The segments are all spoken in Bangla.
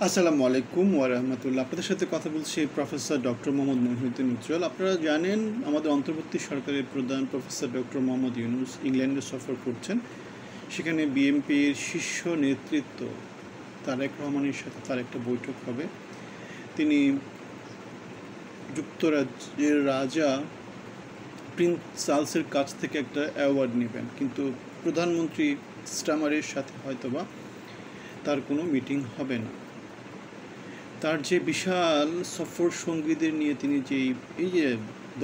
আসসালামু আলাইকুম ওয়া রাহমাতুল্লাহ। আপনাদের সাথে কথা বলছি প্রফেসর ডক্টর মোহাম্মদ মহিউদ্দিন উজ্জ্বল। আপনারা জানেন আমাদের অন্তর্বর্তী সরকারের প্রধান প্রফেসর ডক্টর মোহাম্মদ ইউনূস ইংল্যান্ডে সফর করছেন। সেখানে বিএনপির শীর্ষ নেতৃত্ব তারেক রহমানের সাথে তার একটা বৈঠক হবে। তিনি যুক্তরাজ্যের রাজা প্রিন্স চার্লসের কাছ থেকে একটা অ্যাওয়ার্ড নেবেন, কিন্তু প্রধানমন্ত্রী স্টামারের সাথে হয়তোবা তার কোনো মিটিং হবে না। তার যে বিশাল সফর সঙ্গীদের নিয়ে তিনি এই যে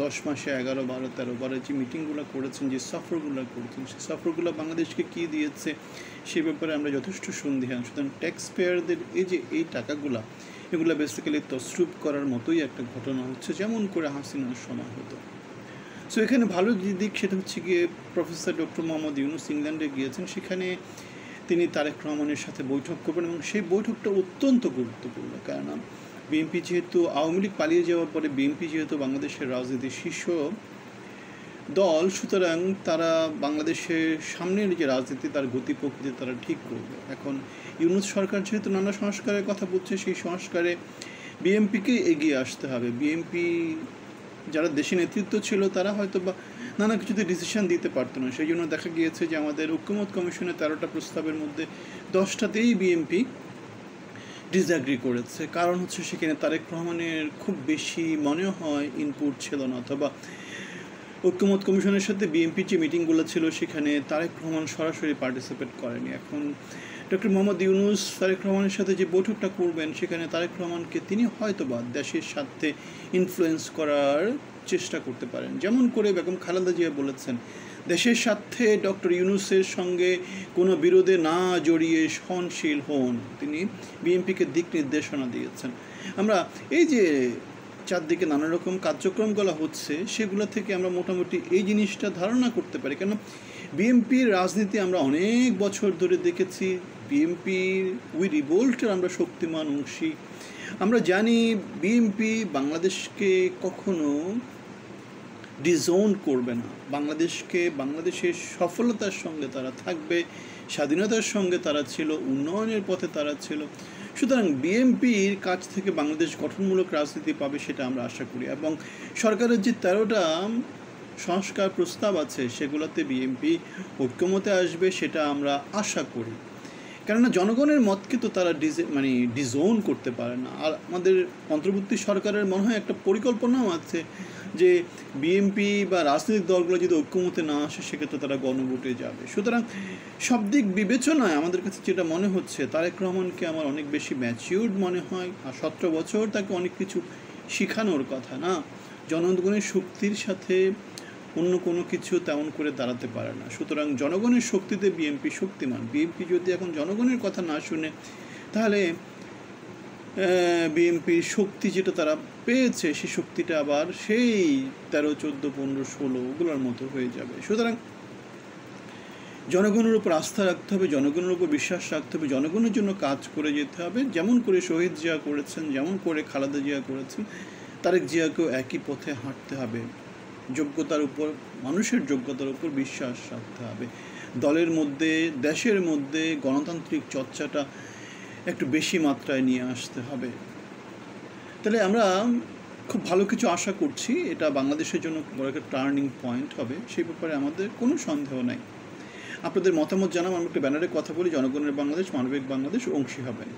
10 মাসে 11, 12, 13 যে মিটিংগুলো করেছেন, যে সফরগুলো করেছেন, সেই সফরগুলো বাংলাদেশকে কী দিয়েছে সে ব্যাপারে আমরা যথেষ্ট সন্দিহান। সুতরাং ট্যাক্স পেয়ারদের এই টাকাগুলো এগুলো বেসিক্যালি তসরুপ করার মতোই একটা ঘটনা হচ্ছে, যেমন করে হাসিনার সময় হতো। সো এখানে ভালো যে দিক সেটা হচ্ছে গিয়ে প্রফেসর ডক্টর মোহাম্মদ ইউনূস ইংল্যান্ডে গিয়েছেন, সেখানে তিনি তারেক রহমানের সাথে বৈঠক করবেন এবং সেই বৈঠকটা অত্যন্ত গুরুত্বপূর্ণ। কেননা বিএনপি যেহেতু আওয়ামী লীগ পালিয়ে যাওয়ার পরে বিএনপি যেহেতু বাংলাদেশের রাজনীতির শীর্ষ দল, সুতরাং তারা বাংলাদেশের সামনের যে রাজনীতি তার গতি প্রকৃতি তারা ঠিক করবে। এখন ইউনূস সরকার যেহেতু নানা সংস্কারের কথা বলছে, সেই সংস্কারে বিএনপিকে এগিয়ে আসতে হবে। বিএনপি যারা দেশে নেতৃত্ব ছিল তারা হয়তো বা নানা কিছুতে ডিসিশন দিতে পারতো না। সেই জন্য দেখা গিয়েছে যে আমাদের ঐক্যমত কমিশনের 13টা প্রস্তাবের মধ্যে 10টাতেই বিএনপি ডিসঅ্যাগ্রি করেছে। কারণ হচ্ছে সেখানে তারেক রহমানের খুব বেশি মনে হয় ইনপুট ছিল না, অথবা ঐক্যমত কমিশনের সাথে বিএনপির যে মিটিংগুলো ছিল সেখানে তারেক রহমান সরাসরি পার্টিসিপেট করেনি। এখন ডক্টর মোহাম্মদ ইউনূস তারেক রহমানের সাথে যে বৈঠকটা করবেন সেখানে তারেক রহমানকে তিনি হয়তোবা দেশের স্বার্থে ইনফ্লুয়েন্স করার চেষ্টা করতে পারেন, যেমন করে বেগম খালেদা জিয়া বলেছেন দেশের স্বার্থে ডক্টর ইউনূসের সঙ্গে কোনো বিরোধে না জড়িয়ে সহনশীল হন। তিনি বিএনপিকে দিক নির্দেশনা দিয়েছেন। আমরা এই যে চারদিকে নানা রকম কার্যক্রমগুলো হচ্ছে সেগুলো থেকে আমরা মোটামুটি এই জিনিসটা ধারণা করতে পারি। কেন বিএনপির রাজনীতি আমরা অনেক বছর ধরে দেখেছি, বিএনপির রিভোল্টের আমরা শক্তিমান অংশী। আমরা জানি বিএনপি বাংলাদেশকে কখনো ডিজোন করবে না, বাংলাদেশের সফলতার সঙ্গে তারা থাকবে, স্বাধীনতার সঙ্গে তারা ছিল, উন্নয়নের পথে তারা ছিল। সুতরাং বিএনপির কাছ থেকে বাংলাদেশ গঠনমূলক রাজনীতি পাবে সেটা আমরা আশা করি, এবং সরকারের যে 13টা সংস্কার প্রস্তাব আছে সেগুলোতে বিএনপি ঐক্যমতে আসবে সেটা আমরা আশা করি। কেননা জনগণের মতকে তো তারা ডিজোন করতে পারে না। আর আমাদের অন্তর্বর্তী সরকারের মনে হয় একটা পরিকল্পনাও আছে যে বিএনপি বা রাজনৈতিক দলগুলো যদি ঐক্যমতে না আসে সেক্ষেত্রে তারা গণভোটে যাবে। সুতরাং সব দিক বিবেচনায় আমাদের কাছে যেটা মনে হচ্ছে তারেক রহমানকে আমার অনেক বেশি ম্যাচিউরড মনে হয়। আর 17 বছর তাকে অনেক কিছু শেখানোর কথা না। জনগণের শক্তির সাথে অন্য কোনো কিছু তেমন করে দাঁড়াতে পারে না। সুতরাং জনগণের শক্তিতে বিএনপি শক্তিমান। বিএনপি যদি এখন জনগণের কথা না শুনে তাহলে বিএনপির শক্তি যেটা তারা পেয়েছে সেই শক্তিটা আবার সেই 13, 14, 15, 16 ওগুলোর মতো হয়ে যাবে। সুতরাং জনগণের উপর আস্থা রাখতে হবে, জনগণের উপর বিশ্বাস রাখতে হবে, জনগণের জন্য কাজ করে যেতে হবে। যেমন করে শহীদ জিয়া করেছেন, যেমন করে খালেদা জিয়া করেছেন, তারেক জিয়াকেও একই পথে হাঁটতে হবে। যোগ্যতার উপর, মানুষের যোগ্যতার উপর বিশ্বাস রাখতে হবে। দলের মধ্যে, দেশের মধ্যে গণতান্ত্রিক চর্চাটা একটু বেশি মাত্রায় নিয়ে আসতে হবে। তাহলে আমরা খুব ভালো কিছু আশা করছি, এটা বাংলাদেশের জন্য বড় একটা টার্নিং পয়েন্ট হবে, সেই ব্যাপারে আমাদের কোনো সন্দেহ নাই। আপনাদের মতামত জানাম। আমরা একটা ব্যানারে কথা বলি, জনগণের বাংলাদেশ, মানবিক বাংলাদেশ, অংশী হবেন।